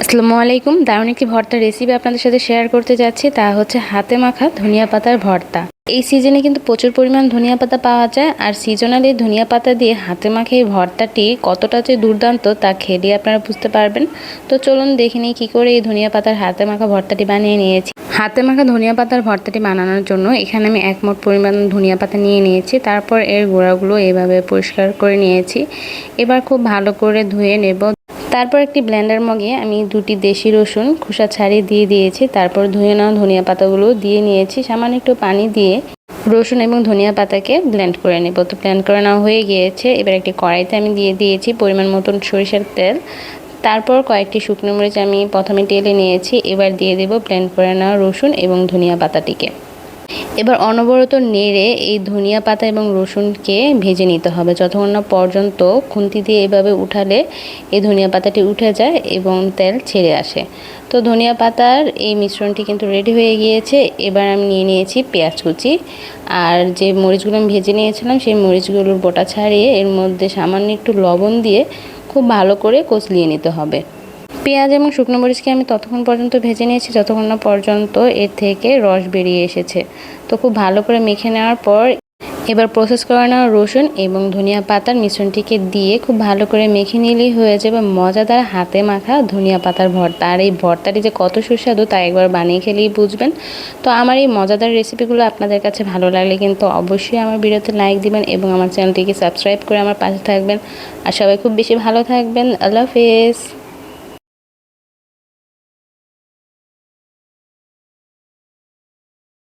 আসসালামু আলাইকুম। দারুণ একটি ভর্তার রেসিপি আপনাদের সাথে শেয়ার করতে যাচ্ছি, তা হচ্ছে হাতে মাখা ধনিয়া পাতার ভর্তা। এই সিজনে কিন্তু প্রচুর পরিমাণ ধনিয়া পাতা পাওয়া যায়, আর সিজনাল এই ধনিয়া পাতা দিয়ে হাতে মাখা এই ভর্তাটি কতটা যে দুর্দান্ত তা খেলে আপনারা বুঝতে পারবেন। তো চলুন দেখে নিই কী করে এই ধনিয়া পাতার হাতে মাখা ভর্তাটি বানিয়ে নিয়েছি। হাতে মাখা ধনিয়া পাতার ভর্তাটি বানানোর জন্য এখানে আমি 1 মুঠ পরিমাণ ধনিয়া পাতা নিয়ে নিয়েছি। তারপর এর গোড়াগুলো এভাবে পরিষ্কার করে নিয়েছি। এবার খুব ভালো করে ধুয়ে নেব। তারপর একটি ব্লেন্ডার মগে আমি 2টি দেশি রসুন খোসা ছাড়িয়ে দিয়ে দিয়েছি। তারপর ধুয়ে নেওয়া ধনিয়া পাতাগুলো দিয়ে নিয়েছি। সামান্য একটু পানি দিয়ে রসুন এবং ধনিয়া পাতাকে ব্লেন্ড করে নেব। তো ব্লেন্ড করে নেওয়া হয়ে গিয়েছে। এবার একটি কড়াইতে আমি দিয়ে দিয়েছি পরিমাণ মতন সরিষার তেল। তারপর কয়েকটি শুকনো মরিচ আমি প্রথমে টেলে নিয়েছি। এবার দিয়ে দেব ব্লেন্ড করে নেওয়া রসুন এবং ধনিয়া পাতাটিকে। এবার অনবরত নেড়ে এই ধনিয়া পাতা এবং রসুনকে ভেজে নিতে হবে যতক্ষণ না পর্যন্ত খুন্তি দিয়ে এভাবে উঠালে এই ধনিয়া পাতাটি উঠে যায় এবং তেল ছেড়ে আসে। তো ধনিয়া পাতার এই মিশ্রণটি কিন্তু রেডি হয়ে গিয়েছে। এবার আমি নিয়ে নিয়েছি পেঁয়াজ কুচি, আর যে মরিচগুলো আমি ভেজে নিয়েছিলাম সেই মরিচগুলোর বোটা ছাড়িয়ে এর মধ্যে সামান্য একটু লবণ দিয়ে খুব ভালো করে কষলিয়ে নিতে হবে। পেঁয়াজ এবং শুকনো মরিচকে আমি ততক্ষণ পর্যন্ত ভেজে নিয়েছি যতক্ষণ না পর্যন্ত এর থেকে রস বেরিয়ে এসেছে। তো খুব ভালো করে মেখে নেওয়ার পর এবার প্রসেস করে নেওয়া রসুন এবং ধনিয়া পাতার মিশ্রণটিকে দিয়ে খুব ভালো করে মেখে নিলেই হয়ে যাবে মজাদার হাতে মাখা ধনিয়া পাতার ভর্তা। আর এই ভর্তাটি যে কত সুস্বাদু তা একবার বানিয়ে খেলেই বুঝবেন। তো আমার এই মজাদার রেসিপিগুলো আপনাদের কাছে ভালো লাগলে কিন্তু অবশ্যই আমার ভিডিওতে লাইক দিবেন এবং আমার চ্যানেলটিকে সাবস্ক্রাইব করে আমার পাশে থাকবেন। আর সবাই খুব বেশি ভালো থাকবেন। আল্লাহ হাফেজ।